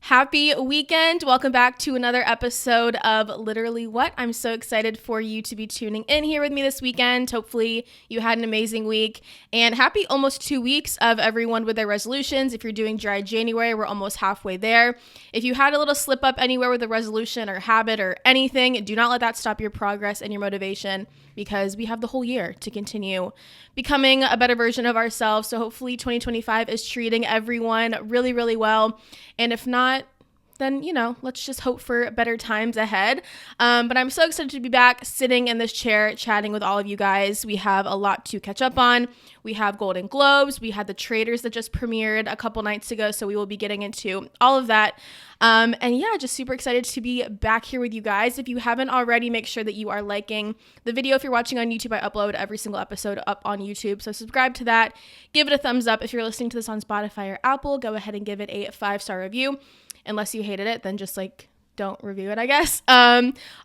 Happy weekend. Welcome back to another episode of Literally What. I'm so excited for you to be tuning in here with me this weekend. Hopefully you had an amazing week, and happy almost 2 weeks of everyone with their resolutions. If you're doing dry January, we're almost halfway there. If you had a little slip up anywhere with a resolution or habit or anything, do not let that stop your progress and your motivation, because we have the whole year to continue becoming a better version of ourselves. So hopefully 2025 is treating everyone really, really well. And if not, then, let's just hope for better times ahead. But I'm so excited to be back sitting in this chair chatting with all of you guys. We have a lot to catch up on. We have Golden Globes. We had the Traitors that just premiered a couple nights ago. So we will be getting into all of that. And yeah, just super excited to be back here with you guys. If you haven't already, make sure that you are liking the video. If you're watching on YouTube, I upload every single episode up on YouTube. So subscribe to that. Give it a thumbs up. If you're listening to this on Spotify or Apple, go ahead and give it a 5-star review. Unless you hated it, then just don't review it, I guess.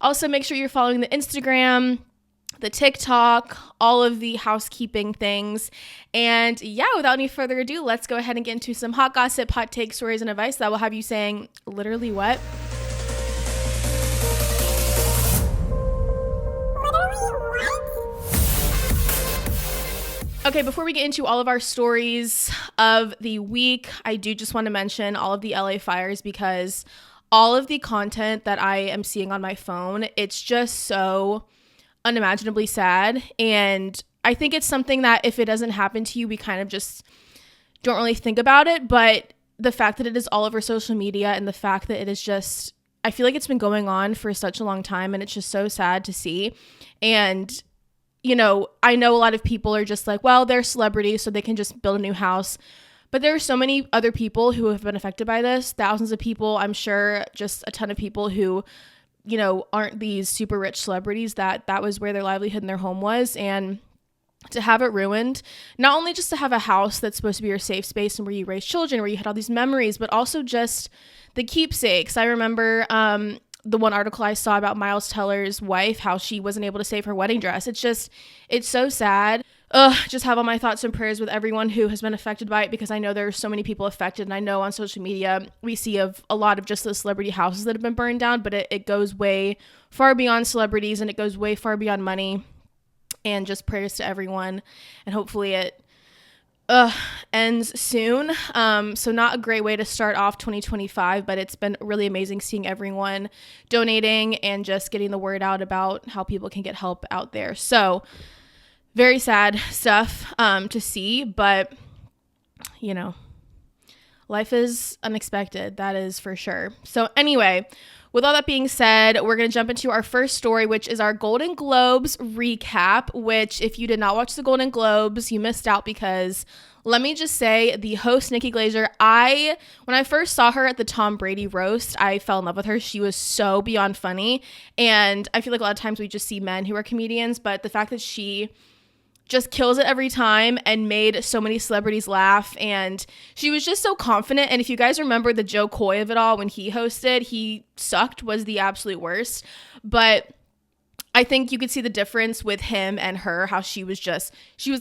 Also, make sure you're following the Instagram, the TikTok, all of the housekeeping things. And yeah, without any further ado, let's go ahead and get into some hot gossip, hot take, stories, and advice that will have you saying literally what? Okay, before we get into all of our stories of the week, I do just want to mention all of the LA fires, because all of the content that I am seeing on my phone, it's just so unimaginably sad. And I think it's something that if it doesn't happen to you, we kind of just don't really think about it. But the fact that it is all over social media, and the fact that it is just, I feel like it's been going on for such a long time, and it's just so sad to see. And I know a lot of people are just like, well, they're celebrities, so they can just build a new house. But there are so many other people who have been affected by this. Thousands of people, I'm sure, just a ton of people who, aren't these super rich celebrities that was where their livelihood and their home was. And to have it ruined, not only just to have a house that's supposed to be your safe space and where you raise children, where you had all these memories, but also just the keepsakes. I remember the one article I saw about Miles Teller's wife, how she wasn't able to save her wedding dress. It's so sad. Just have all my thoughts and prayers with everyone who has been affected by it, because I know there are so many people affected. And I know on social media, we see of a lot of just the celebrity houses that have been burned down, but it goes way far beyond celebrities, and it goes way far beyond money. And just prayers to everyone. And hopefully it ends soon. So not a great way to start off 2025, but it's been really amazing seeing everyone donating and just getting the word out about how people can get help out there. So very sad stuff to see, but life is unexpected. That is for sure. So anyway, with all that being said, we're going to jump into our first story, which is our Golden Globes recap, which if you did not watch the Golden Globes, you missed out, because let me just say, the host, Nikki Glaser, when I first saw her at the Tom Brady roast, I fell in love with her. She was so beyond funny. And I feel like a lot of times we just see men who are comedians, but the fact that she just kills it every time and made so many celebrities laugh, and she was just so confident. And if you guys remember the Joe Coy of it all, when he hosted, he sucked, was the absolute worst. But I think you could see the difference with him and her, how she was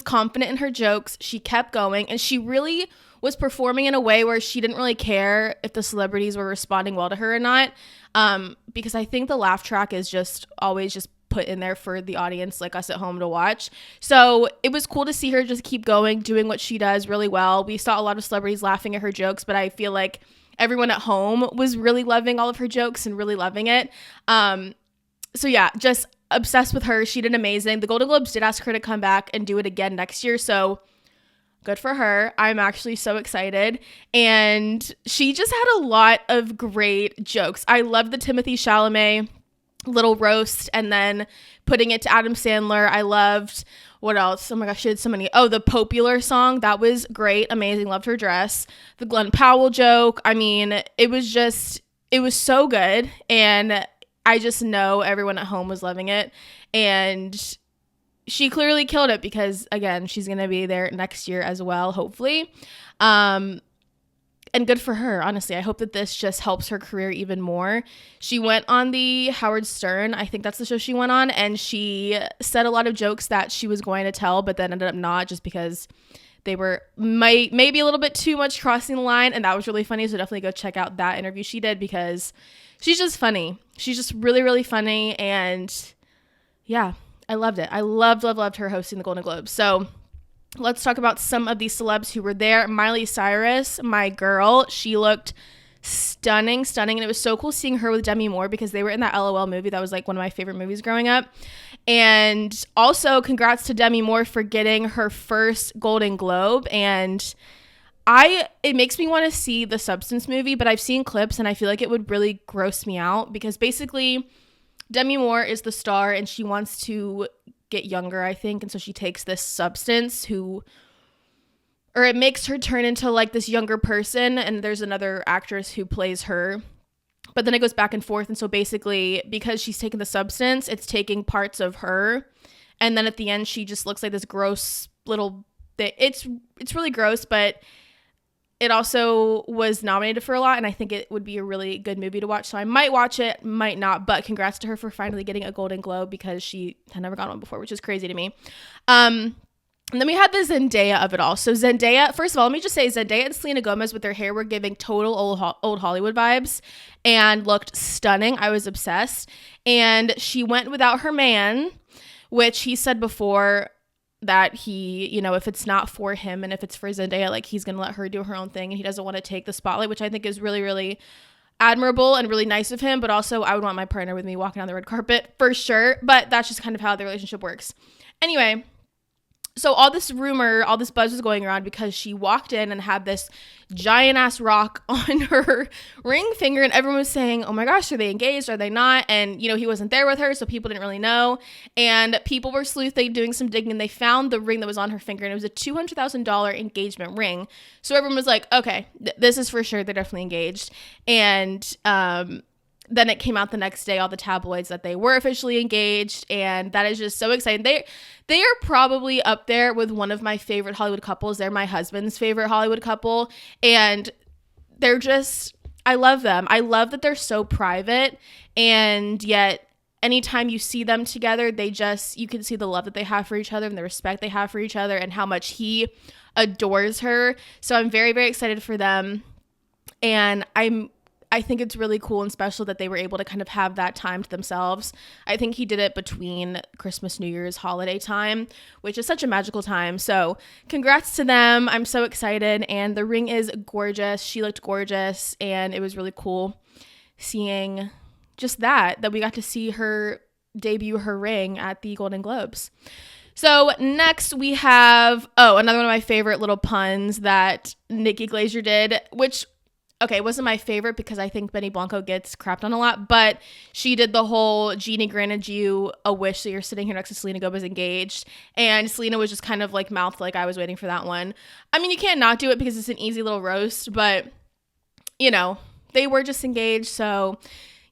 confident in her jokes, she kept going, and she really was performing in a way where she didn't really care if the celebrities were responding well to her or not, because I think the laugh track is just always just put in there for the audience like us at home to watch. So it was cool to see her just keep going, doing what she does really well. We saw a lot of celebrities laughing at her jokes, but I feel like everyone at home was really loving all of her jokes and really loving it. So yeah, just obsessed with her. She did amazing. The Golden Globes did ask her to come back and do it again next year, so good for her. I'm actually so excited. And she just had a lot of great jokes. I loved the Timothée Chalamet little roast, and then putting it to Adam Sandler. I loved, what else? Oh my gosh, she did so many. Oh, the Popular song. That was great. Amazing. Loved her dress. The Glenn Powell joke. I mean, it was so good. And I just know everyone at home was loving it. And she clearly killed it, because again, she's going to be there next year as well, hopefully. And good for her, honestly. I hope that this just helps her career even more. She went on the Howard Stern, I think that's the show she went on, and she said a lot of jokes that she was going to tell, but then ended up not, just because They were maybe a little bit too much crossing the line, and that was really funny. So definitely go check out that interview she did, because she's just funny. She's just really, really funny. And yeah, I loved it. I loved her hosting the Golden Globes. So let's talk about some of these celebs who were there. Miley Cyrus, my girl, she looked stunning. And it was so cool seeing her with Demi Moore, because they were in that LOL movie. That was like one of my favorite movies growing up. And also congrats to Demi Moore for getting her first Golden Globe. And it makes me want to see the Substance movie, but I've seen clips and I feel like it would really gross me out, because basically Demi Moore is the star and she wants to get younger, I think. And so she takes this substance it makes her turn into like this younger person. And there's another actress who plays her, but then it goes back and forth. And so basically, because she's taking the substance, it's taking parts of her. And then at the end, she just looks like this gross little bit. It's really gross, but it also was nominated for a lot, and I think it would be a really good movie to watch. So I might watch it, might not, but congrats to her for finally getting a Golden Globe, because she had never gotten one before, which is crazy to me. And then we had the Zendaya of it all. So Zendaya, first of all, let me just say, Zendaya and Selena Gomez with their hair were giving total old Hollywood vibes and looked stunning. I was obsessed. And she went without her man, which he said before that he, if it's not for him and if it's for Zendaya, like, he's going to let her do her own thing and he doesn't want to take the spotlight, which I think is really, really admirable and really nice of him. But also, I would want my partner with me walking on the red carpet for sure. But that's just kind of how the relationship works. Anyway, so all this buzz was going around because she walked in and had this giant ass rock on her ring finger, and everyone was saying, oh my gosh, are they engaged? Are they not? And, he wasn't there with her, so people didn't really know. And people were sleuthing, doing some digging, and they found the ring that was on her finger, and it was a $200,000 engagement ring. So everyone was like, okay, this is for sure. They're definitely engaged. And, then it came out the next day, all the tabloids, that they were officially engaged, and that is just so exciting. They are probably up there with one of my favorite Hollywood couples. They're my husband's favorite Hollywood couple, and they're just, I love them. I love that they're so private, and yet anytime you see them together, you can see the love that they have for each other and the respect they have for each other and how much he adores her. So I'm very, very excited for them, and I think it's really cool and special that they were able to kind of have that time to themselves. I think he did it between Christmas, New Year's, holiday time, which is such a magical time. So congrats to them. I'm so excited. And the ring is gorgeous. She looked gorgeous. And it was really cool seeing just that we got to see her debut her ring at the Golden Globes. So next we have, another one of my favorite little puns that Nikki Glaser did, which, okay, it wasn't my favorite because I think Benny Blanco gets crapped on a lot, but she did the whole Genie granted you a wish, so you're sitting here next to Selena Gomez engaged, and Selena was just kind of like mouthed like I was waiting for that one. I mean, you can't not do it because it's an easy little roast, but, they were just engaged, so,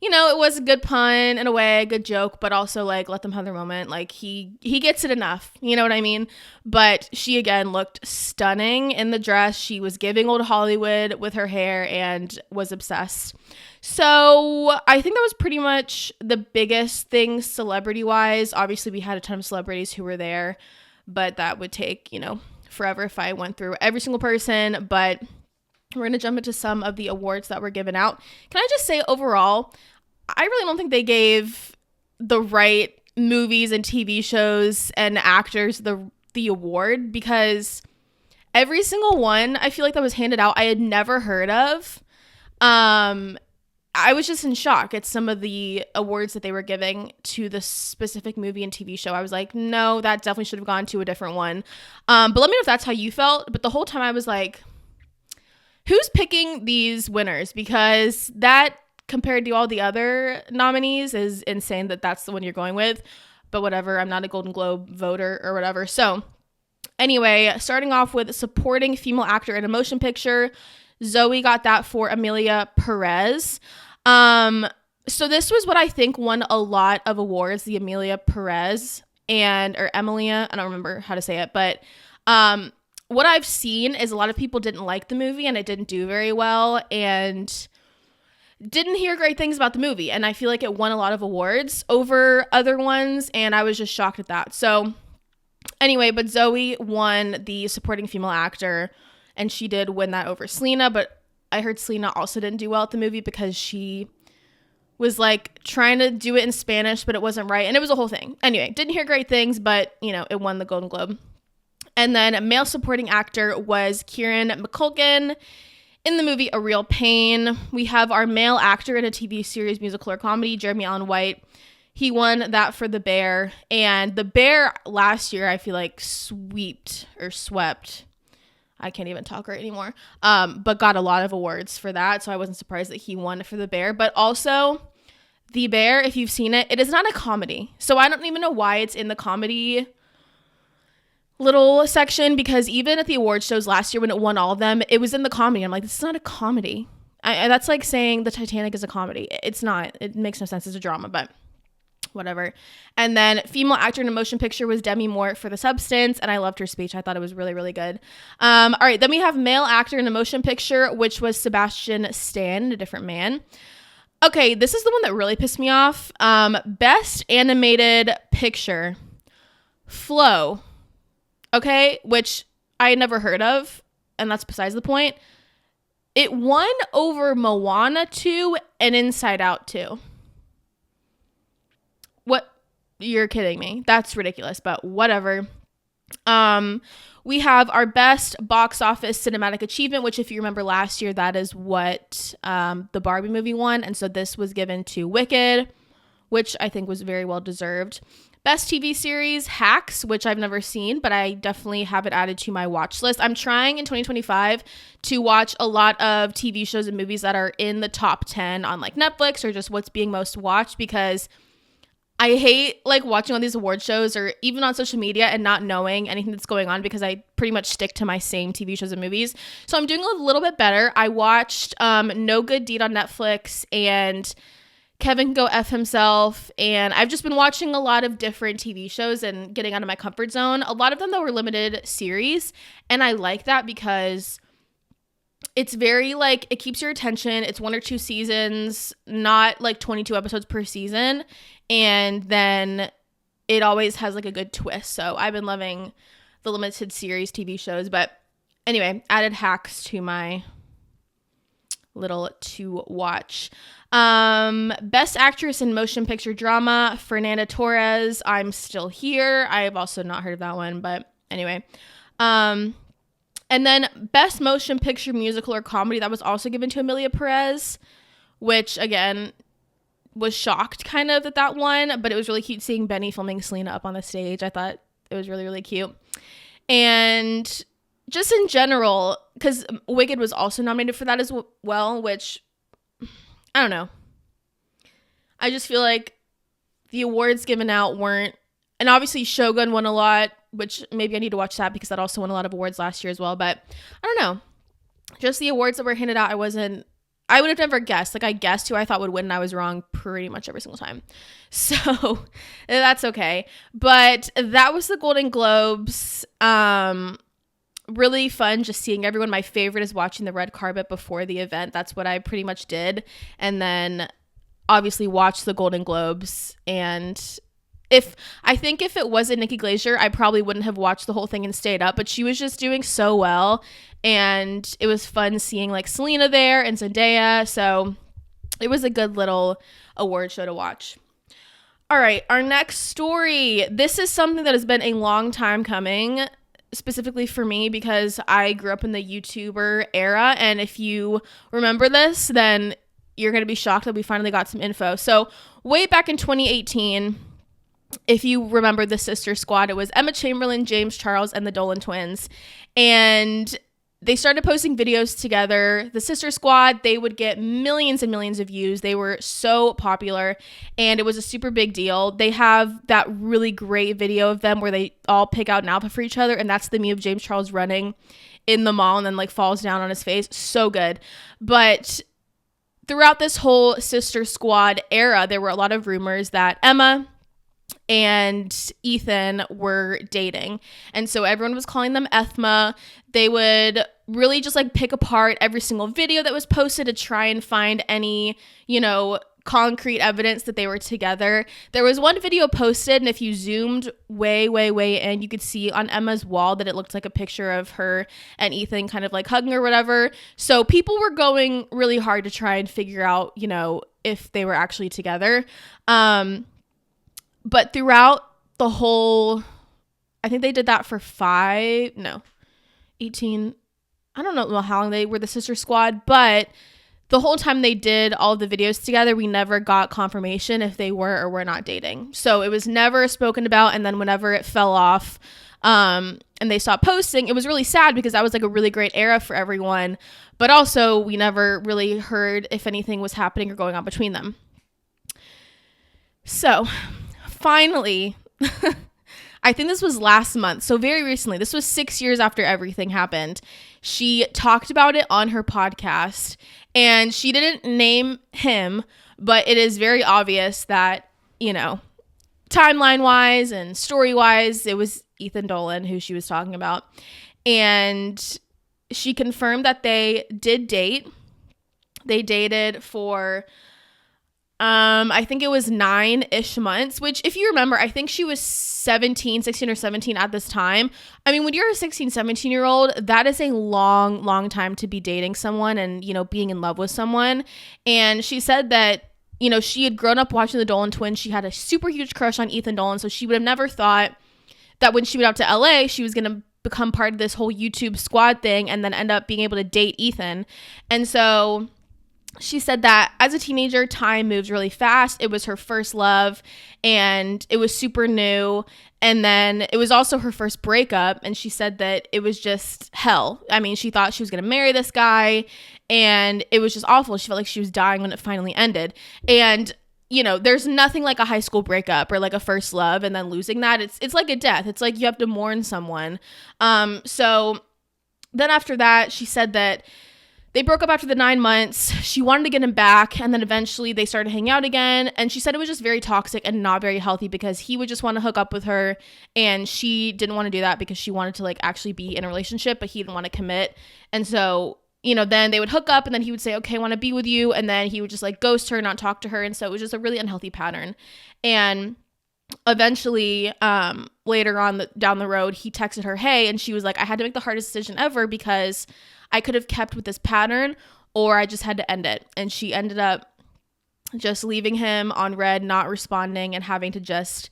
it was a good pun in a way, a good joke, but also, like, let them have their moment. Like, he gets it enough, you know what I mean? But she, again, looked stunning in the dress. She was giving old Hollywood with her hair and was obsessed. So I think that was pretty much the biggest thing celebrity-wise. Obviously, we had a ton of celebrities who were there, but that would take, forever if I went through every single person. But we're going to jump into some of the awards that were given out. Can I just say, overall, I really don't think they gave the right movies and TV shows and actors the award, because every single one I feel like that was handed out I had never heard of. I was just in shock at some of the awards that they were giving to the specific movie and TV show. I was like, no, that definitely should have gone to a different one. But let me know if that's how you felt. But the whole time I was like, who's picking these winners? Because that, compared to all the other nominees, is insane that that's the one you're going with. But whatever, I'm not a Golden Globe voter or whatever. So anyway, starting off with supporting female actor in a motion picture, Zoe got that for Emilia Perez. So this was what I think won a lot of awards, the Emilia Perez or Emilia, I don't remember how to say it, but what I've seen is a lot of people didn't like the movie and it didn't do very well and didn't hear great things about the movie. And I feel like it won a lot of awards over other ones, and I was just shocked at that. So Anyway, but Zoe won the supporting female actor, and she did win that over Selena, but I heard Selena also didn't do well at the movie because she was like trying to do it in Spanish, but it wasn't right, and it was a whole thing. Anyway, didn't hear great things, but you know, it won the Golden Globe. And then male supporting actor was Kieran McCulkin in the movie A Real Pain. We have our male actor in a TV series, musical, or comedy, Jeremy Allen White. He won that for The Bear. And The Bear last year, I feel like swept. I can't even talk right anymore. But got a lot of awards for that. So I wasn't surprised that he won for The Bear. But also, The Bear, if you've seen it, it is not a comedy. So I don't even know why it's in the comedy little section, because even at the award shows last year when it won all of them, it was in the comedy. I'm like, this is not a comedy. That's like saying the Titanic is a comedy. It's not. It makes no sense. It's a drama, but whatever. And then female actor in a motion picture was Demi Moore for The Substance, and I loved her speech. I thought it was really, really good. All right, then we have male actor in a motion picture, which was Sebastian Stan, A Different Man. Okay, this is the one that really pissed me off. Best animated picture, Flow. Okay, which I had never heard of, and that's besides the point. It won over Moana 2 and Inside Out 2. What? You're kidding me. That's ridiculous, but whatever. We have our best box office cinematic achievement, which if you remember last year, that is what the Barbie movie won. And so this was given to Wicked, which I think was very well deserved. Best TV series, Hacks, which I've never seen, but I definitely have it added to my watch list. I'm trying in 2025 to watch a lot of TV shows and movies that are in the top 10 on like Netflix or just what's being most watched, because I hate like watching all these award shows or even on social media and not knowing anything that's going on, because I pretty much stick to my same TV shows and movies. So I'm doing a little bit better. I watched No Good Deed on Netflix and Kevin Can Go F Himself, and I've just been watching a lot of different TV shows and getting out of my comfort zone. A lot of them though were limited series, and I like that because it's very like, it keeps your attention. It's 1 or 2 seasons, not like 22 episodes per season. And then it always has like a good twist. So I've been loving the limited series TV shows. But anyway, added Hacks to my little to watch. Best actress in motion picture drama, Fernanda Torres, I'm Still Here. I have also not heard of that one, but anyway. And then best motion picture musical or comedy, that was also given to Emilia Perez, which again was shocked kind of that won, but it was really cute seeing Benny filming Selena up on the stage. I thought it was really, really cute. And just in general, because Wicked was also nominated for that as well, which I don't know. I just feel like the awards given out weren't, and obviously Shogun won a lot, which maybe I need to watch that because that also won a lot of awards last year as well. But I don't know. Just the awards that were handed out, I would have never guessed. Like I guessed who I thought would win and I was wrong pretty much every single time. So that's okay. But that was the Golden Globes. Really fun just seeing everyone. My favorite is watching the red carpet before the event. That's what I pretty much did. And then obviously watch the Golden Globes. And I think if it wasn't Nikki Glaser, I probably wouldn't have watched the whole thing and stayed up, but she was just doing so well. And it was fun seeing like Selena there and Zendaya. So it was a good little award show to watch. All right, our next story. This is something that has been a long time coming, specifically for me because I grew up in the YouTuber era. And if you remember this, then you're going to be shocked that we finally got some info. So way back in 2018, if you remember the Sister Squad, it was Emma Chamberlain, James Charles, and the Dolan twins. And they started posting videos together. The Sister Squad, they would get millions and millions of views. They were so popular, and it was a super big deal. They have that really great video of them where they all pick out an outfit for each other, and that's the meme of James Charles running in the mall and then like falls down on his face. So good. But throughout this whole Sister Squad era, there were a lot of rumors that Emma and Ethan were dating. And so everyone was calling them Ethma. They would really just like pick apart every single video that was posted to try and find any, concrete evidence that they were together. There was one video posted, and if you zoomed way in, you could see on Emma's wall that it looked like a picture of her and Ethan kind of like hugging or whatever. So people were going really hard to try and figure out, you know, if they were actually together. But throughout the whole, I think they did that for 18, I don't know how long they were the sister squad, but the whole time they did all the videos together, we never got confirmation if they were or were not dating. So it was never spoken about. And then whenever it fell off and they stopped posting, it was really sad because that was like a really great era for everyone. But also we never really heard if anything was happening or going on between them. So finally, I think this was last month. So very recently, this was 6 years after everything happened. She talked about it on her podcast, and she didn't name him, but it is very obvious that, you know, timeline wise and story wise, it was Ethan Dolan who she was talking about. And she confirmed that they did date. They dated for I think it was 9-ish months, which if you remember, I think she was 16 or 17 at this time. I mean, when you're a 16, 17-year-old, that is a long time to be dating someone and, you know, being in love with someone. And she said that, you know, she had grown up watching the Dolan twins. She had a super huge crush on Ethan Dolan. So she would have never thought that when she went out to LA, she was going to become part of this whole YouTube squad thing and then end up being able to date Ethan. And so she said that as a teenager, time moves really fast. It was her first love and it was super new. And then it was also her first breakup. And she said that it was just hell. I mean, she thought she was going to marry this guy and it was just awful. She felt like she was dying when it finally ended. And, you know, there's nothing like a high school breakup or like a first love and then losing that. It's like a death. It's like you have to mourn someone. So then after that, she said that they broke up after the 9 months. She wanted to get him back, and then eventually they started hanging out again. And she said it was just very toxic and not very healthy because he would just want to hook up with her, and she didn't want to do that because she wanted to like actually be in a relationship, but he didn't want to commit. And so, you know, then they would hook up, and then he would say, "Okay, I want to be with you," and then he would just like ghost her, not talk to her, and so it was just a really unhealthy pattern. And eventually, later on down the road, he texted her, "Hey," and she was like, "I had to make the hardest decision ever because I could have kept with this pattern or I just had to end it." And she ended up just leaving him on red, not responding, and having to just,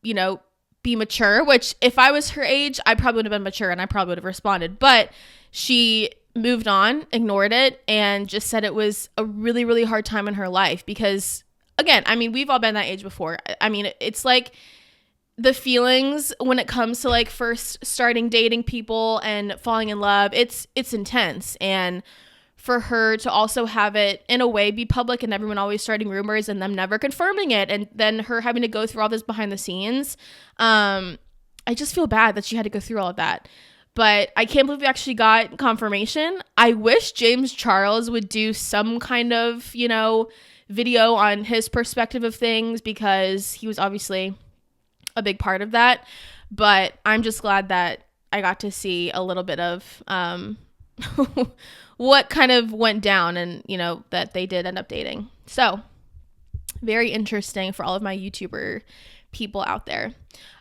you know, be mature, which if I was her age, I probably would have been mature and I probably would have responded. But she moved on, ignored it, and just said it was a really hard time in her life because, again, I mean, we've all been that age before. I mean, it's like the feelings when it comes to like first starting dating people and falling in love, it's intense. And for her to also have it in a way be public and everyone always starting rumors and them never confirming it, and then her having to go through all this behind the scenes, I just feel bad that she had to go through all of that. But I can't believe we actually got confirmation. I wish James Charles would do some kind of, you know, video on his perspective of things because he was obviously a big part of that. But I'm just glad that I got to see a little bit of what kind of went down and, you know, that they did end up dating. So very interesting for all of my YouTuber people out there.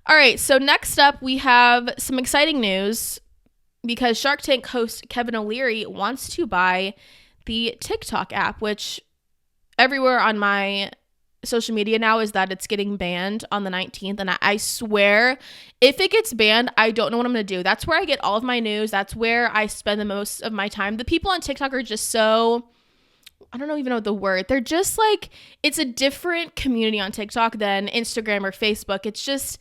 All right, so next up we have some exciting news because Shark Tank host Kevin O'Leary wants to buy the TikTok app, which everywhere on my social media now is that it's getting banned on the 19th. And I swear, if it gets banned, I don't know what I'm going to do. That's where I get all of my news. That's where I spend the most of my time. The people on TikTok are just so, I don't even know the word. They're just like, it's a different community on TikTok than Instagram or Facebook. It's just,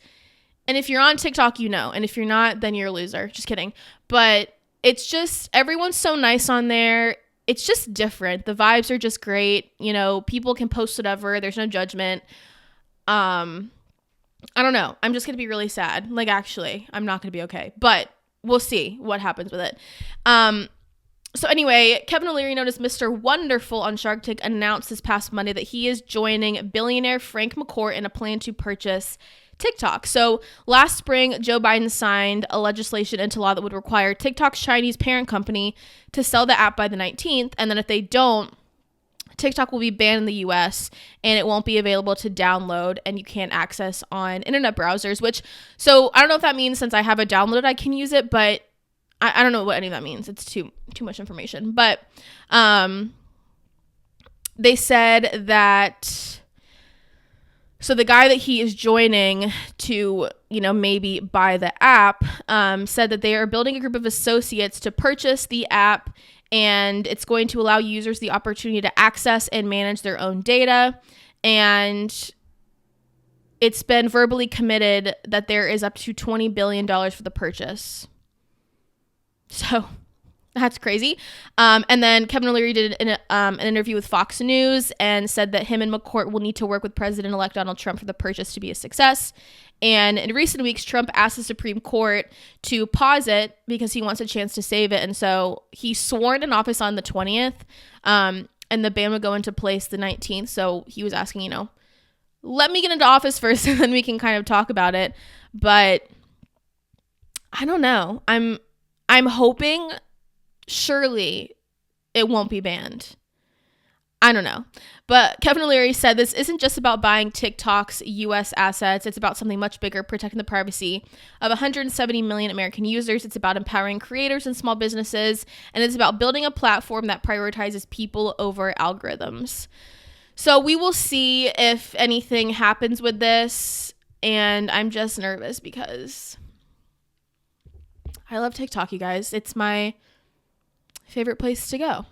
and if you're on TikTok, you know, and if you're not, then you're a loser. Just kidding. But it's just, everyone's so nice on there. It's just different. The vibes are just great. You know, people can post whatever. There's no judgment. I don't know. I'm just going to be really sad. Like, actually, I'm not going to be okay. But we'll see what happens with it. So anyway, Kevin O'Leary, known as Mr. Wonderful on Shark Tank, announced this past Monday that he is joining billionaire Frank McCourt in a plan to purchase TikTok. So last spring, Joe Biden signed a legislation into law that would require TikTok's Chinese parent company to sell the app by the 19th. And then if they don't, TikTok will be banned in the US and it won't be available to download, and you can't access on internet browsers, so I don't know if that means since I have it downloaded, I can use it, but I don't know what any of that means. It's too much information. But they said that, so the guy that he is joining to, maybe buy the app, said that they are building a group of associates to purchase the app, and it's going to allow users the opportunity to access and manage their own data. And it's been verbally committed that there is up to $20 billion for the purchase. So that's crazy. And then Kevin O'Leary did an interview with Fox News and said that him and McCourt will need to work with President-elect Donald Trump for the purchase to be a success. And in recent weeks, Trump asked the Supreme Court to pause it because he wants a chance to save it. And so he's sworn in office on the 20th, and the ban would go into place the 19th. So he was asking, let me get into office first and then we can kind of talk about it. But I don't know. I'm hoping surely it won't be banned. I don't know. But Kevin O'Leary said this isn't just about buying TikTok's U.S. assets. It's about something much bigger, protecting the privacy of 170 million American users. It's about empowering creators and small businesses. And it's about building a platform that prioritizes people over algorithms. So we will see if anything happens with this. And I'm just nervous because I love TikTok, you guys. It's my favorite place to go.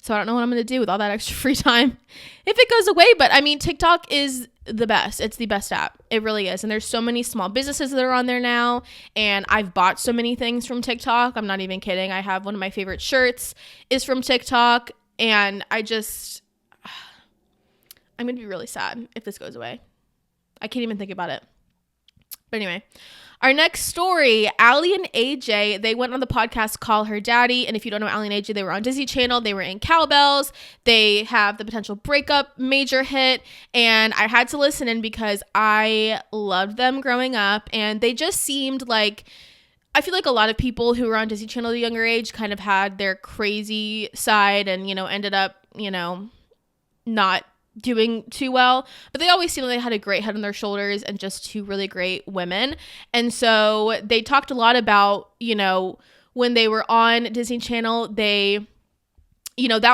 So I don't know what I'm going to do with all that extra free time if it goes away. But I mean, TikTok is the best. It's the best app. It really is. And there's so many small businesses that are on there now. And I've bought so many things from TikTok. I'm not even kidding. I have one of my favorite shirts is from TikTok. And I'm going to be really sad if this goes away. I can't even think about it. But anyway, our next story, Allie and AJ, they went on the podcast Call Her Daddy. And if you don't know Allie and AJ, they were on Disney Channel. They were in Cowbells. They have the potential breakup major hit. And I had to listen in because I loved them growing up. And they just seemed like, I feel like a lot of people who were on Disney Channel at a younger age kind of had their crazy side and, ended up, not doing too well, but they always seemed like they had a great head on their shoulders and just two really great women. And so they talked a lot about, when they were on Disney Channel, that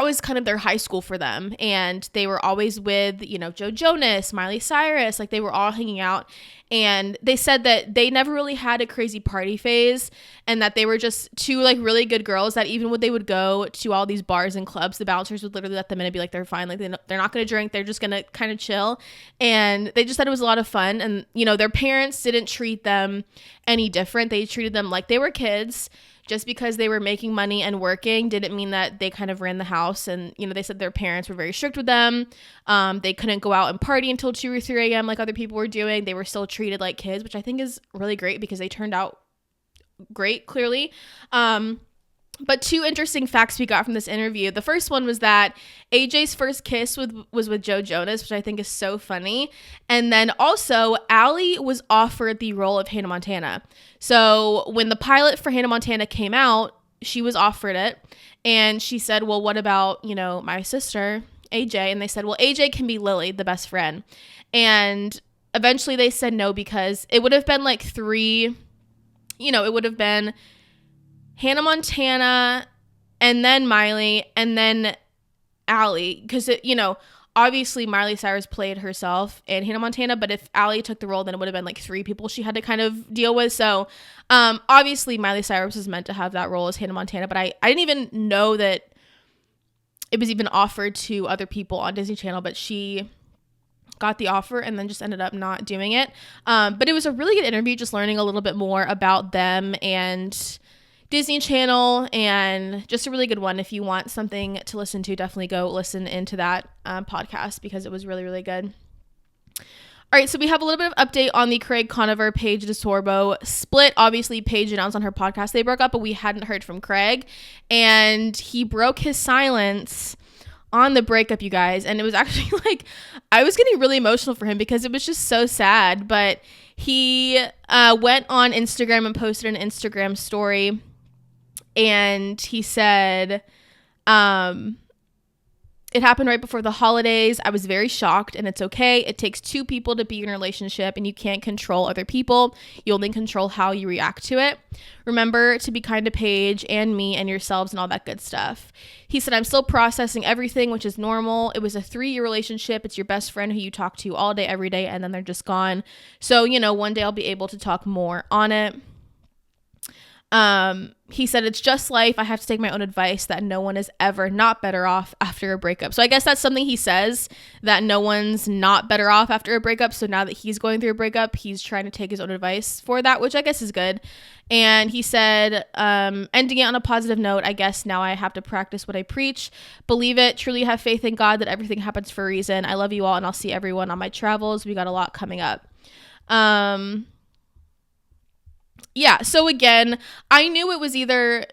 was kind of their high school for them. And they were always with, Joe Jonas, Miley Cyrus, like they were all hanging out. And they said that they never really had a crazy party phase and that they were just two like really good girls that even when they would go to all these bars and clubs, the bouncers would literally let them in and be like, they're fine. Like they're not going to drink. They're just going to kind of chill. And they just said it was a lot of fun. And, their parents didn't treat them any different. They treated them like they were kids. Just because they were making money and working didn't mean that they kind of ran the house. And, they said their parents were very strict with them. They couldn't go out and party until 2 or 3 a.m. like other people were doing. They were still treated like kids, which I think is really great because they turned out great, clearly. But two interesting facts we got from this interview. The first one was that AJ's first kiss was with Joe Jonas, which I think is so funny. And then also, Allie was offered the role of Hannah Montana. So when the pilot for Hannah Montana came out, she was offered it. And she said, well, what about, my sister, AJ? And they said, well, AJ can be Lily, the best friend. And eventually they said no because it would have been like it would have been Hannah Montana, and then Miley, and then Allie. Because, obviously Miley Cyrus played herself and Hannah Montana, but if Allie took the role, then it would have been like 3 people she had to kind of deal with. So, obviously Miley Cyrus was meant to have that role as Hannah Montana, but I didn't even know that it was even offered to other people on Disney Channel, but she got the offer and then just ended up not doing it. But it was a really good interview, just learning a little bit more about them and Disney Channel, and just a really good one. If you want something to listen to, definitely go listen into that podcast because it was really, really good. All right, so we have a little bit of update on the Craig Conover Paige DeSorbo split. Obviously, Paige announced on her podcast they broke up, but we hadn't heard from Craig, and he broke his silence on the breakup, you guys. And it was actually like, I was getting really emotional for him because it was just so sad. But he went on Instagram and posted an Instagram story. And he said, It happened right before the holidays. I was very shocked, and it's okay. It takes two people to be in a relationship, and you can't control other people. You only control how you react to it. Remember to be kind to Paige and me and yourselves and all that good stuff. He said, I'm still processing everything, which is normal. It was a 3-year relationship. It's your best friend who you talk to all day, every day, and then they're just gone. So, one day I'll be able to talk more on it. He said, it's just life. I have to take my own advice that no one is ever not better off after a breakup. So I guess that's something he says, that no one's not better off after a breakup. So now that he's going through a breakup, he's trying to take his own advice for that, which I guess is good. And he said, ending it on a positive note, I guess now I have to practice what I preach. Believe it. Truly have faith in God that everything happens for a reason. I love you all, and I'll see everyone on my travels. We got a lot coming up. Yeah, so again, I knew it was either,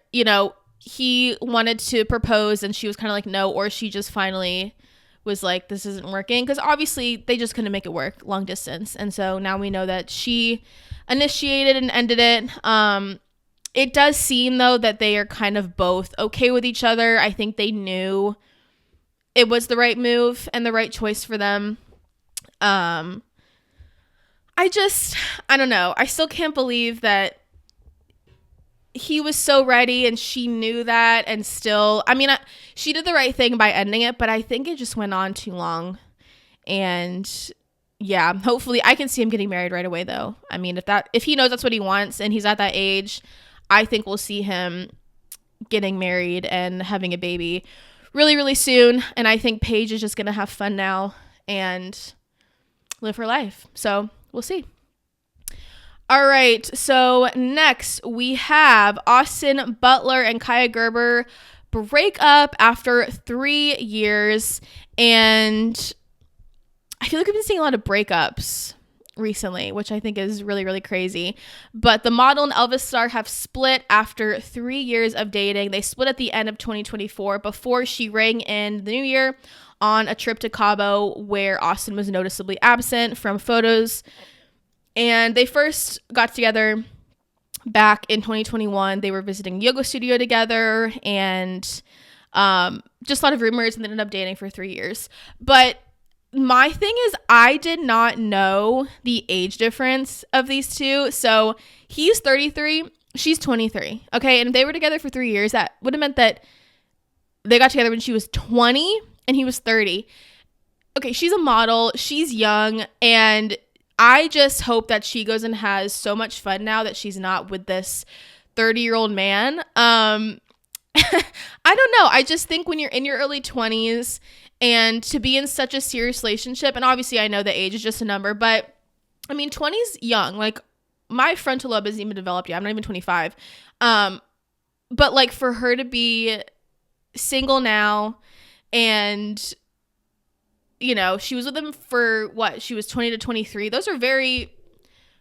he wanted to propose and she was kind of like, no, or she just finally was like, this isn't working. Because obviously they just couldn't make it work long distance. And so now we know that she initiated and ended it. It does seem, though, that they are kind of both okay with each other. I think they knew it was the right move and the right choice for them. I don't know. I still can't believe that he was so ready and she knew that, and still, she did the right thing by ending it, but I think it just went on too long. And yeah, hopefully I can see him getting married right away, though. If he knows that's what he wants and he's at that age, I think we'll see him getting married and having a baby really, really soon. And I think Paige is just going to have fun now and live her life. So we'll see. All right. So next we have Austin Butler and KAIA Gerber break up after 3 years. And I feel like I've been seeing a lot of breakups recently, which I think is really, really crazy. But the model and Elvis star have split after 3 years of dating. They split at the end of 2024 before she rang in the new year on a trip to Cabo, where Austin was noticeably absent from photos. And they first got together back in 2021. They were visiting a yoga studio together, and just a lot of rumors, and they ended up dating for 3 years. But my thing is, I did not know the age difference of these two. So he's 33, she's 23. Okay, and if they were together for 3 years, that would have meant that they got together when she was 20 and he was 30. Okay, she's a model, she's young, and I just hope that she goes and has so much fun now that she's not with this 30-year-old man. I don't know. I just think when you're in your early 20s and to be in such a serious relationship, and obviously I know the age is just a number, but 20's young. Like, my frontal lobe isn't even developed yet. I'm not even 25. But like, for her to be single now, and she was with him for she was 20 to 23. Those are very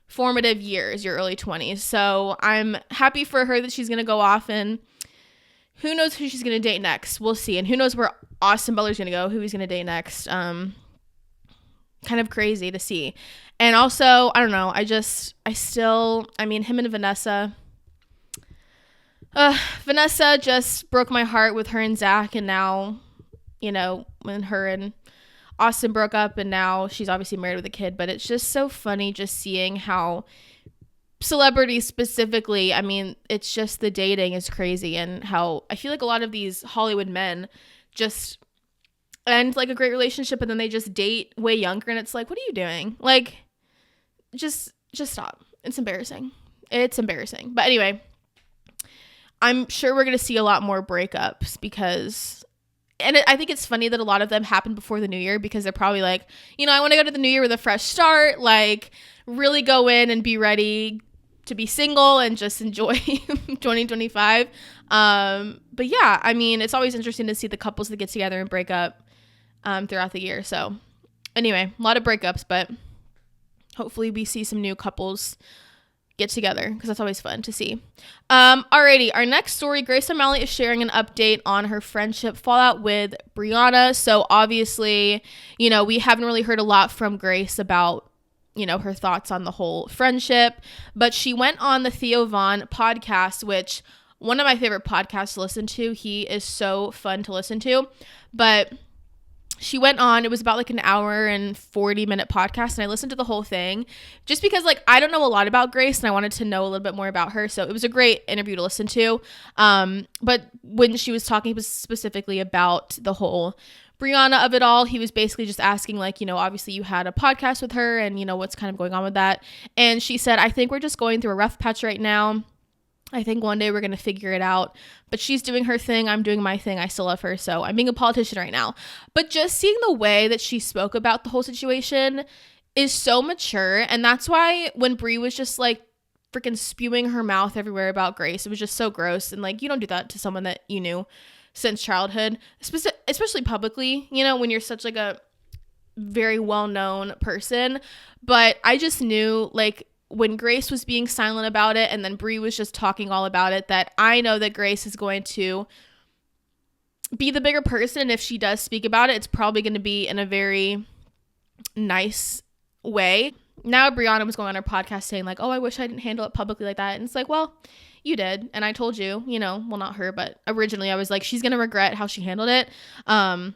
formative years, your early 20s. So I'm happy for her that she's going to go off, and who knows who she's going to date next. We'll see. And who knows where Austin Butler's going to go, who he's going to date next. Kind of crazy to see. And also, I don't know. Him and Vanessa. Vanessa just broke my heart with her and Zach. And now, when her and Austin broke up, and now she's obviously married with a kid. But it's just so funny just seeing how celebrities specifically, it's just the dating is crazy, and how I feel like a lot of these Hollywood men just end like a great relationship and then they just date way younger, and it's like, what are you doing? Like, just stop. It's embarrassing. But anyway, I'm sure we're going to see a lot more breakups because... And I think it's funny that a lot of them happen before the new year, because they're probably like, I want to go to the new year with a fresh start, like really go in and be ready to be single and just enjoy 2025. But yeah, it's always interesting to see the couples that get together and break up throughout the year. So anyway, a lot of breakups, but hopefully we see some new couples get together, because that's always fun to see. Alrighty, our next story, Grace O'Malley is sharing an update on her friendship fallout with Brianna. So obviously, we haven't really heard a lot from Grace about, her thoughts on the whole friendship, but she went on the Theo Von podcast, which one of my favorite podcasts to listen to. He is so fun to listen to, but she went on. It was about like an hour and 40-minute podcast, and I listened to the whole thing just because like I don't know a lot about Grace and I wanted to know a little bit more about her. So it was a great interview to listen to. But when she was talking specifically about the whole Brianna of it all, he was basically just asking like, you know, obviously you had a podcast with her and, you know, what's kind of going on with that. And she said, I think we're just going through a rough patch right now. I think one day we're going to figure it out, but she's doing her thing. I'm doing my thing. I still love her. So I'm being a politician right now. But just seeing the way that she spoke about the whole situation is so mature. And that's why when Brie was just like freaking spewing her mouth everywhere about Grace, it was just so gross. And like, you don't do that to someone that you knew since childhood, especially publicly, you know, when you're such like a very well-known person. But I just knew like, when Grace was being silent about it and then Brie was just talking all about it, that I know that Grace is going to be the bigger person. And if she does speak about it, it's probably going to be in a very nice way. Now Brianna was going on her podcast saying like, oh, I wish I didn't handle it publicly like that. And it's like, well, you did. And I told you, you know, well, not her, but originally I was like, she's going to regret how she handled it. And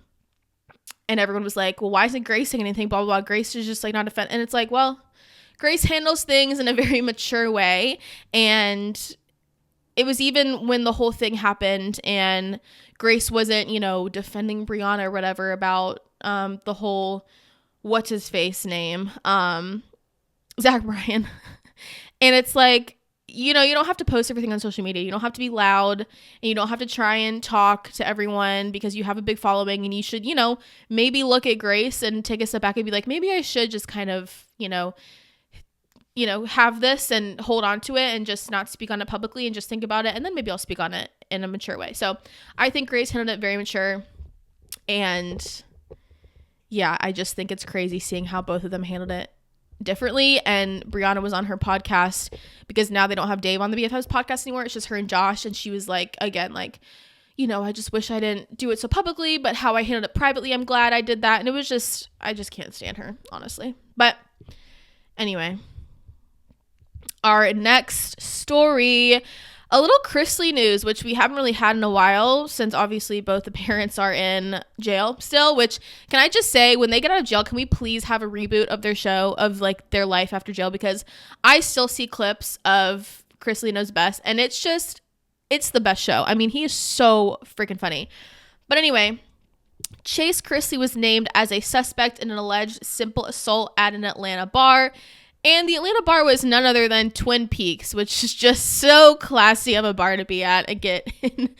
everyone was like, well, why isn't Grace saying anything? Blah, blah, blah. Grace is just like not offended. And it's like, well, Grace handles things in a very mature way. And it was even when the whole thing happened and Grace wasn't, you know, defending Brianna or whatever about the whole, what's his face name? Zach Bryan. And it's like, you know, you don't have to post everything on social media. You don't have to be loud and you don't have to try and talk to everyone because you have a big following, and you should, you know, maybe look at Grace and take a step back and be like, maybe I should just kind of, you know, have this and hold on to it and just not speak on it publicly and just think about it. And then maybe I'll speak on it in a mature way. So I think Grace handled it very mature. And yeah, I just think it's crazy seeing how both of them handled it differently. And Brianna was on her podcast because now they don't have Dave on the BFF's podcast anymore. It's just her and Josh. And she was like, again, like, you know, I just wish I didn't do it so publicly, but how I handled it privately, I'm glad I did that. And it was just, I just can't stand her, honestly. But anyway, our next story, a little CHRISLEY news, which we haven't really had in a while since obviously both the parents are in jail still, which, can I just say, when they get out of jail, can we please have a reboot of their show, of like their life after jail? Because I still see clips of CHRISLEY Knows Best and it's just, it's the best show. I mean, he is so freaking funny. But anyway, Chase CHRISLEY was named as a suspect in an alleged simple assault at an Atlanta bar. And the Atlanta bar was none other than Twin Peaks, which is just so classy of a bar to be at and get in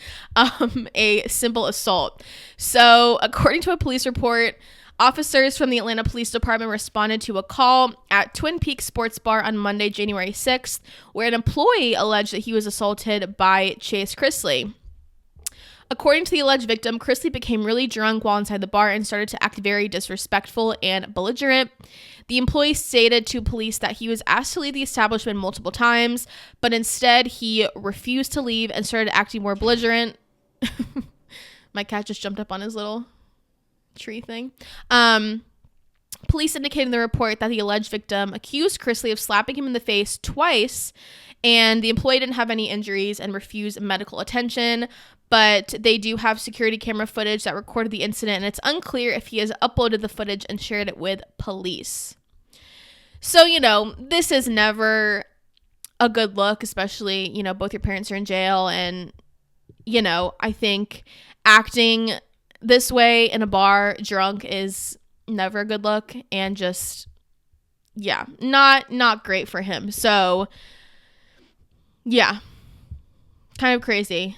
a simple assault. So according to a police report, officers from the Atlanta Police Department responded to a call at Twin Peaks Sports Bar on Monday, January 6th, where an employee alleged that he was assaulted by Chase CHRISLEY. According to the alleged victim, CHRISLEY became really drunk while inside the bar and started to act very disrespectful and belligerent. The employee stated to police that he was asked to leave the establishment multiple times, but instead he refused to leave and started acting more belligerent. My cat just jumped up on his little tree thing. Police indicated in the report that the alleged victim accused CHRISLEY of slapping him in the face twice, and the employee didn't have any injuries and refused medical attention. But they do have security camera footage that recorded the incident, and it's unclear if he has uploaded the footage and shared it with police. So, you know, this is never a good look, especially, you know, both your parents are in jail, and, you know, I think acting this way in a bar drunk is never a good look, and just, yeah, not great for him. So, yeah, kind of crazy.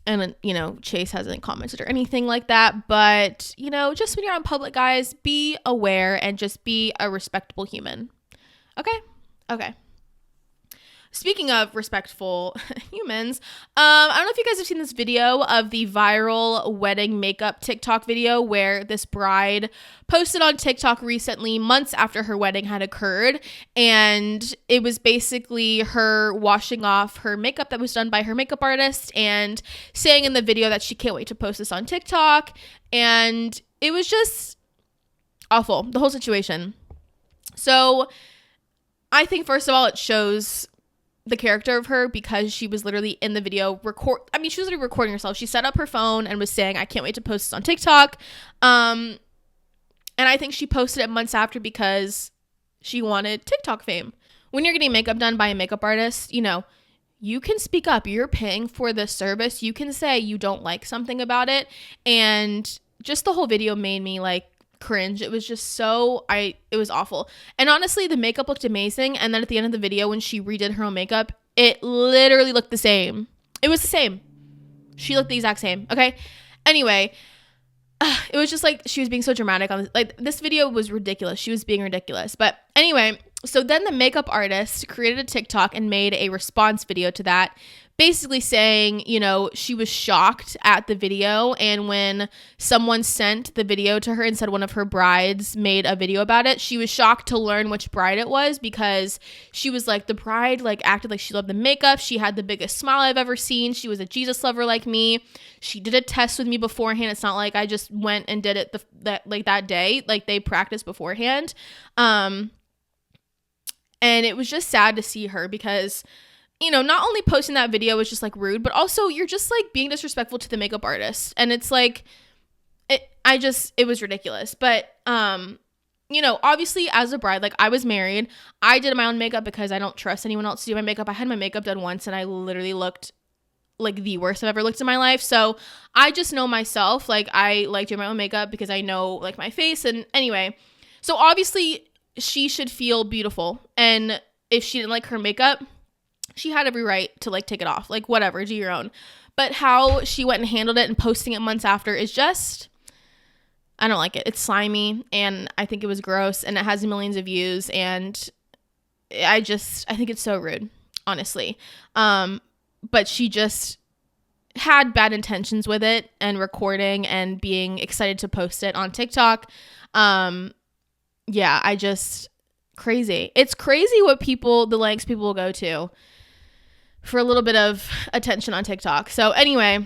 And, you know, Chase hasn't commented or anything like that. But, you know, just when you're on public, guys, be aware and just be a respectable human. Okay? Okay. Speaking of respectful humans, I don't know if you guys have seen this video of the viral wedding makeup TikTok video where this bride posted on TikTok recently, months after her wedding had occurred. And it was basically her washing off her makeup that was done by her makeup artist and saying in the video that she can't wait to post this on TikTok. And it was just awful, the whole situation. So I think, first of all, it shows the character of her because she was literally in the video she was literally recording herself. She set up her phone and was saying, I can't wait to post this on TikTok. And I think she posted it months after because she wanted TikTok fame. When you're getting makeup done by a makeup artist, you know, you can speak up. You're paying for this service. You can say you don't like something about it. And just the whole video made me like cringe. It was just it was awful. And honestly, the makeup looked amazing. And then at the end of the video, when she redid her own makeup, it literally looked the same. It was the same. She looked the exact same. Okay. Anyway, it was just like she was being so dramatic on this. Like, this video was ridiculous. She was being ridiculous. But anyway, so then the makeup artist created a TikTok and made a response video to that, basically saying, you know, she was shocked at the video. And when someone sent the video to her and said one of her brides made a video about it, she was shocked to learn which bride it was, because she was like, the bride like acted like she loved the makeup. She had the biggest smile I've ever seen. She was a Jesus lover like me. She did a test with me beforehand. It's not like I just went and did it that day. Like, they practiced beforehand. And it was just sad to see her because, you know, not only posting that video was just like rude, but also you're just like being disrespectful to the makeup artist. And it's like, it was ridiculous. But, you know, obviously as a bride, like, I was married. I did my own makeup because I don't trust anyone else to do my makeup. I had my makeup done once and I literally looked like the worst I've ever looked in my life. So I just know myself. Like, I like doing my own makeup because I know like my face. And anyway, so obviously she should feel beautiful. And if she didn't like her makeup, she had every right to like take it off. Like, whatever, do your own. But how she went and handled it and posting it months after is just, I don't like it. It's slimy and I think it was gross and it has millions of views and I think it's so rude, honestly. But she just had bad intentions with it and recording and being excited to post it on TikTok. Yeah, crazy. It's crazy what the lengths people will go to for a little bit of attention on TikTok. So anyway,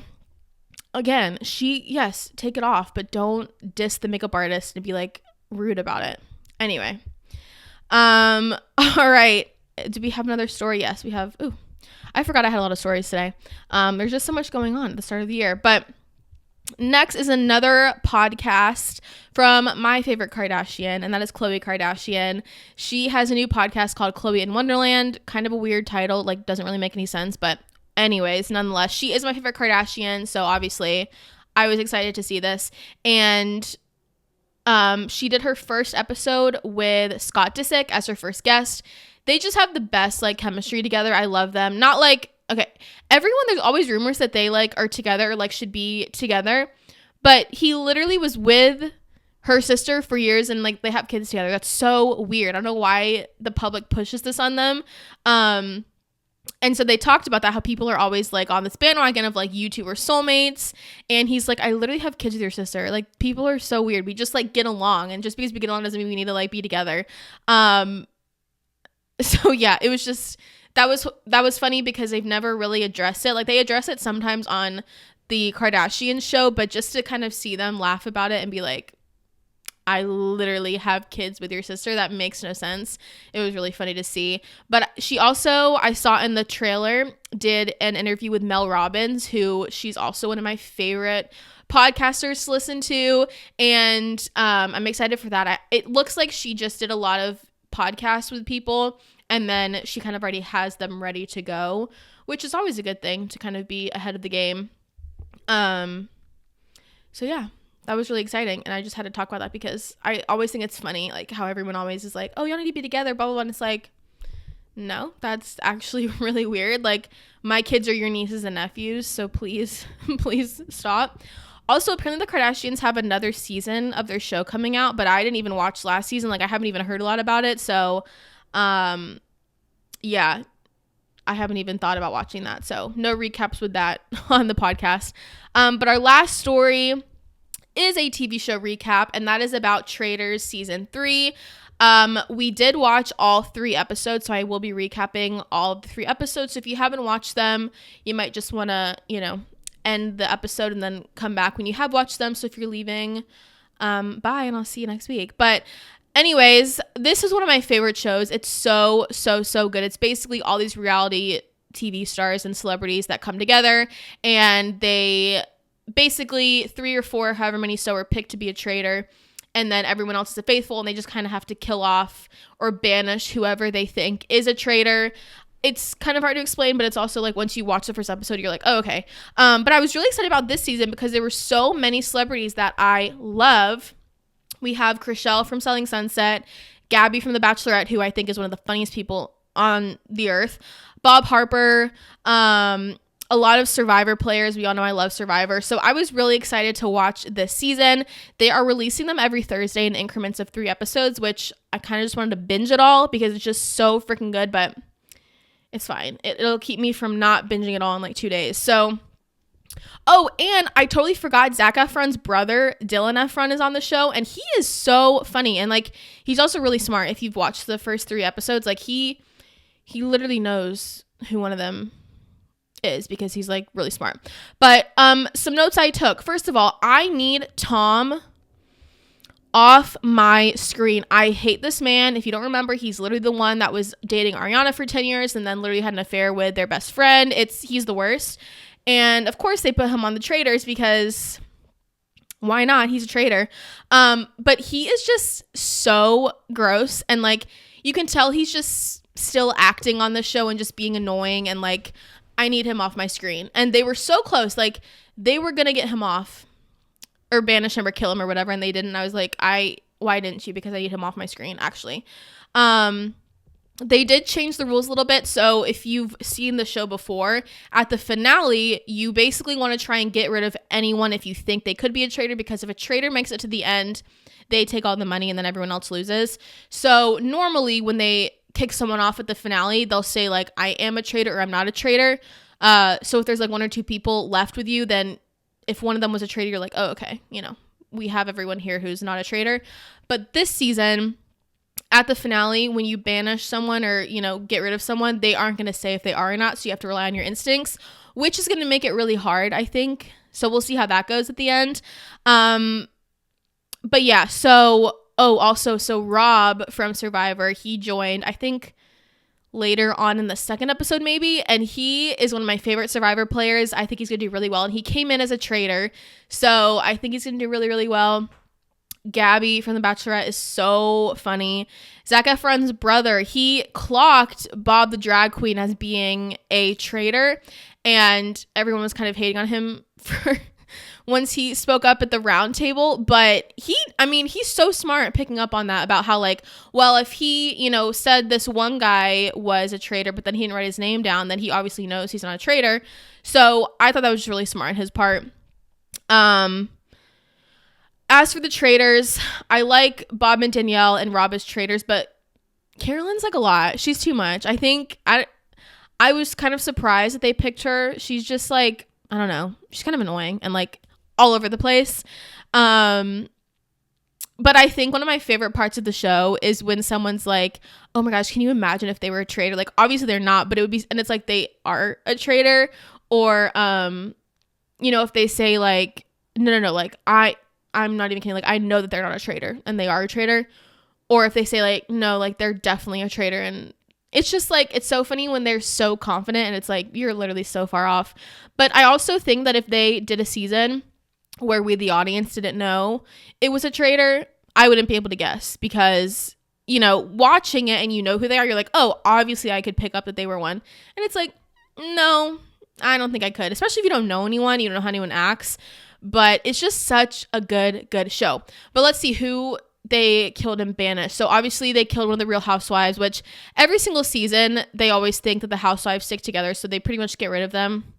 again, yes, take it off, but don't diss the makeup artist and be like rude about it. Anyway. All right. Do we have another story? Yes, we have. Ooh, I forgot I had a lot of stories today. There's just so much going on at the start of the year, but next is another podcast from my favorite Kardashian, and that is Khloe Kardashian. She has a new podcast called Khloe in Wonderland. Kind of a weird title, like doesn't really make any sense, but anyways, nonetheless, she is my favorite Kardashian, so obviously I was excited to see this. And she did her first episode with Scott Disick as her first guest. They just have the best like chemistry together. I love them. Not like, okay, everyone, there's always rumors that they like are together or like should be together, but he literally was with her sister for years and like they have kids together. That's so weird. I don't know why the public pushes this on them. And so they talked about that, how people are always like on this bandwagon of like you two are soulmates. And he's like, I literally have kids with your sister. Like, people are so weird. We just like get along, and just because we get along doesn't mean we need to like be together. So yeah, it was just, that was funny because they've never really addressed it. Like, they address it sometimes on the Kardashian show, but just to kind of see them laugh about it and be like, I literally have kids with your sister. That makes no sense. It was really funny to see. But she also, I saw in the trailer, did an interview with Mel Robbins, who she's also one of my favorite podcasters to listen to. And I'm excited for that. It looks like she just did a lot of podcasts with people, and then she kind of already has them ready to go, which is always a good thing to kind of be ahead of the game. So yeah, that was really exciting, and I just had to talk about that because I always think it's funny, like how everyone always is like, oh, y'all need to be together, blah blah blah, and it's like, no, that's actually really weird. Like, my kids are your nieces and nephews, so please please stop. Also, apparently the Kardashians have another season of their show coming out, but I didn't even watch last season. Like, I haven't even heard a lot about it. So, yeah, I haven't even thought about watching that. So no recaps with that on the podcast. But our last story is a TV show recap, and that is about Traitors season 3. We did watch all 3 episodes, so I will be recapping all of the 3 episodes. So if you haven't watched them, you might just want to, end the episode and then come back when you have watched them. So if you're leaving, bye, and I'll see you next week. But Anyways, this is one of my favorite shows. It's so good. It's basically all these reality TV stars and celebrities that come together, and they basically 3 or 4, however many so, are picked to be a traitor, and then everyone else is a faithful, and they just kind of have to kill off or banish whoever they think is a traitor. It's kind of hard to explain, but it's also like once you watch the first episode, you're like, oh, okay. But I was really excited about this season because there were so many celebrities that I love. We have Chrishell from Selling Sunset, Gabby from The Bachelorette, who I think is one of the funniest people on the earth, Bob Harper, a lot of Survivor players. We all know I love Survivor. So I was really excited to watch this season. They are releasing them every Thursday in increments of 3 episodes, which I kind of just wanted to binge it all because it's just so freaking good, but it's fine. It'll keep me from not binging it all in like 2 days. So, oh, and I totally forgot Zac Efron's brother, Dylan Efron, is on the show, and he is so funny, and like he's also really smart. If you've watched the first 3 episodes, like he literally knows who one of them is because he's like really smart. But some notes I took. First of all, I need Tom off my screen. I hate this man. If you don't remember, he's literally the one that was dating Ariana for 10 years and then literally had an affair with their best friend. He's the worst. And of course they put him on the traitors because why not? He's a traitor. But he is just so gross, and like you can tell he's just still acting on the show and just being annoying, and like I need him off my screen. And they were so close. Like they were gonna get him off or banish him or kill him or whatever, and they didn't. I was like, why didn't you? Because I need him off my screen, actually. They did change the rules a little bit. So if you've seen the show before, at the finale, you basically want to try and get rid of anyone if you think they could be a traitor, because if a traitor makes it to the end, they take all the money and then everyone else loses. So normally when they kick someone off at the finale, they'll say like, I am a traitor or I'm not a traitor. So if there's like 1 or 2 people left with you, then if one of them was a traitor, you're like, oh, okay, we have everyone here who's not a traitor. But this season, at the finale, when you banish someone or, get rid of someone, they aren't going to say if they are or not. So you have to rely on your instincts, which is going to make it really hard, I think. So we'll see how that goes at the end. But yeah, so Rob from Survivor, he joined, I think, later on in the 2nd episode maybe, and he is one of my favorite Survivor players. I think he's going to do really well, and he came in as a traitor. So I think he's going to do really, really well. Gabby from The Bachelorette is so funny. Zac Efron's brother, he clocked Bob the drag queen as being a traitor, and everyone was kind of hating on him for once he spoke up at the round table. But he's so smart at picking up on that, about how like, well, if he, said this one guy was a traitor, but then he didn't write his name down, then he obviously knows he's not a traitor. So I thought that was just really smart on his part. As for the traitors, I like Bob and Danielle and Rob as traitors, but Carolyn's like a lot. She's too much. I think I was kind of surprised that they picked her. She's just like, I don't know. She's kind of annoying and like all over the place. But I think one of my favorite parts of the show is when someone's like, oh my gosh, can you imagine if they were a traitor? Like, obviously they're not, but it would be, and it's like they are a traitor. Or, if they say like, no, like I'm not even kidding. Like, I know that they're not a traitor and they are a traitor. Or if they say like, no, like they're definitely a traitor. And it's just like, it's so funny when they're so confident and it's like, you're literally so far off. But I also think that if they did a season where we, the audience, didn't know it was a traitor, I wouldn't be able to guess, because, watching it and who they are, you're like, oh, obviously I could pick up that they were one. And it's like, no, I don't think I could, especially if you don't know anyone, you don't know how anyone acts. But it's just such a good show. But let's see who they killed and banished. So obviously they killed one of the Real Housewives, which every single season they always think that the housewives stick together, so they pretty much get rid of them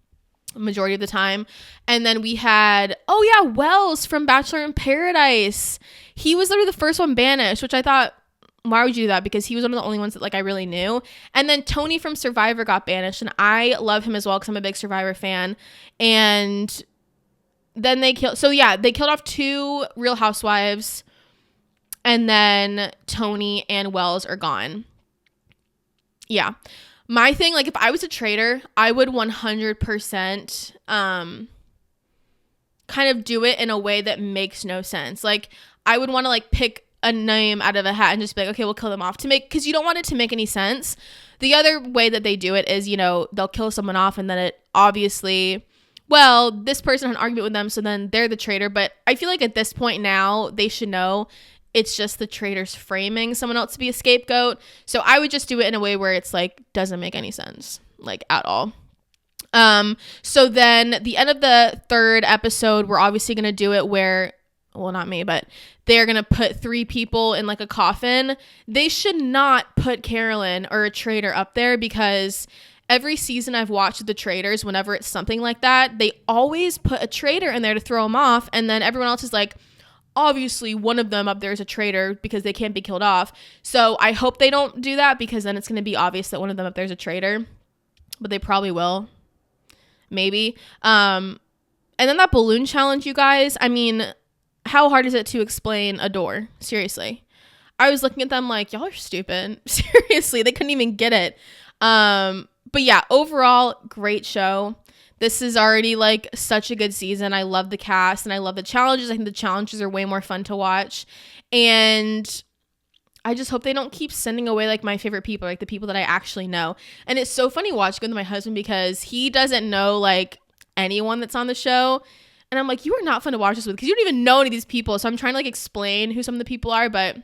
majority of the time. And then we had, Wells from Bachelor in Paradise. He was literally the first one banished, which I thought, why would you do that? Because he was one of the only ones that like I really knew. And then Tony from Survivor got banished, and I love him as well because I'm a big Survivor fan. And then they killed off 2 Real Housewives, and then Tony and Wells are gone. Yeah. My thing, like if I was a traitor, I would 100% kind of do it in a way that makes no sense. Like I would want to like pick a name out of a hat and just be like, okay, we'll kill them off because you don't want it to make any sense. The other way that they do it is, you know, they'll kill someone off and then it obviously, well, this person had an argument with them, so then they're the traitor. But I feel like at this point now, they should know it's just the traitors framing someone else to be a scapegoat. So I would just do it in a way where it's like, doesn't make any sense, like at all. So then the end of the third episode, we're obviously going to do it where, well, not me, but they're going to put 3 people in like a coffin. They should not put Carolyn or a traitor up there because every season I've watched the traitors, whenever it's something like that, they always put a traitor in there to throw them off. And then everyone else is like, obviously one of them up there is a traitor because they can't be killed off. So I hope they don't do that because then it's going to be obvious that one of them up there is a traitor, but they probably will. Maybe. And then that balloon challenge, you guys, I mean, how hard is it to explain a door? Seriously. I was looking at them like, y'all are stupid. Seriously, they couldn't even get it. But yeah, overall, great show. This is already like such a good season. I love the cast and I love the challenges. I think the challenges are way more fun to watch. And I just hope they don't keep sending away like my favorite people, like the people that I actually know. And it's so funny watching with my husband because he doesn't know like anyone that's on the show. And I'm like, you are not fun to watch this with because you don't even know any of these people. So I'm trying to like explain who some of the people are, but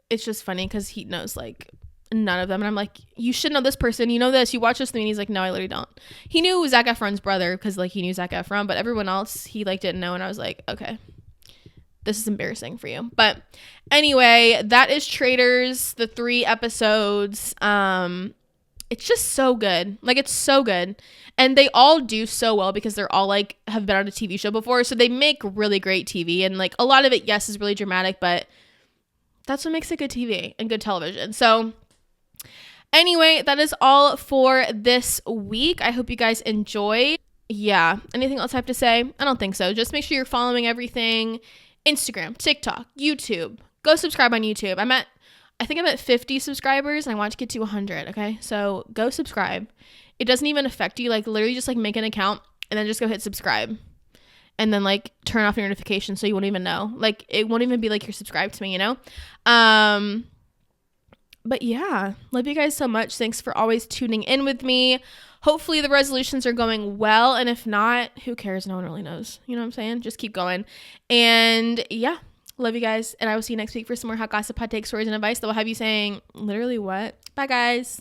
it's just funny because he knows like none of them. And I'm like, you should know this person. You know this. You watch this thing. And he's like, no, I literally don't. He knew Zac Efron's brother because like he knew Zac Efron, but everyone else he like didn't know. And I was like, okay, this is embarrassing for you. But anyway, that is Traitors, the 3 episodes. It's just so good. Like, it's so good. And they all do so well because they're all like have been on a TV show before. So they make really great TV. And like a lot of it, yes, is really dramatic, but that's what makes it good TV and good television. So anyway, that is all for this week. I hope you guys enjoyed. Yeah. Anything else I have to say? I don't think so. Just make sure you're following everything. Instagram, TikTok, YouTube. Go subscribe on YouTube. I think I'm at 50 subscribers and I want to get to 100. Okay. So go subscribe. It doesn't even affect you. Like literally just like make an account and then just go hit subscribe and then like turn off your notifications so you won't even know. Like it won't even be like you're subscribed to me, you know? But yeah, love you guys so much. Thanks for always tuning in with me. Hopefully the resolutions are going well. And if not, who cares? No one really knows. You know what I'm saying? Just keep going. And yeah, love you guys. And I will see you next week for some more hot gossip, hot takes, stories, and advice that will have you saying, literally what? Bye, guys.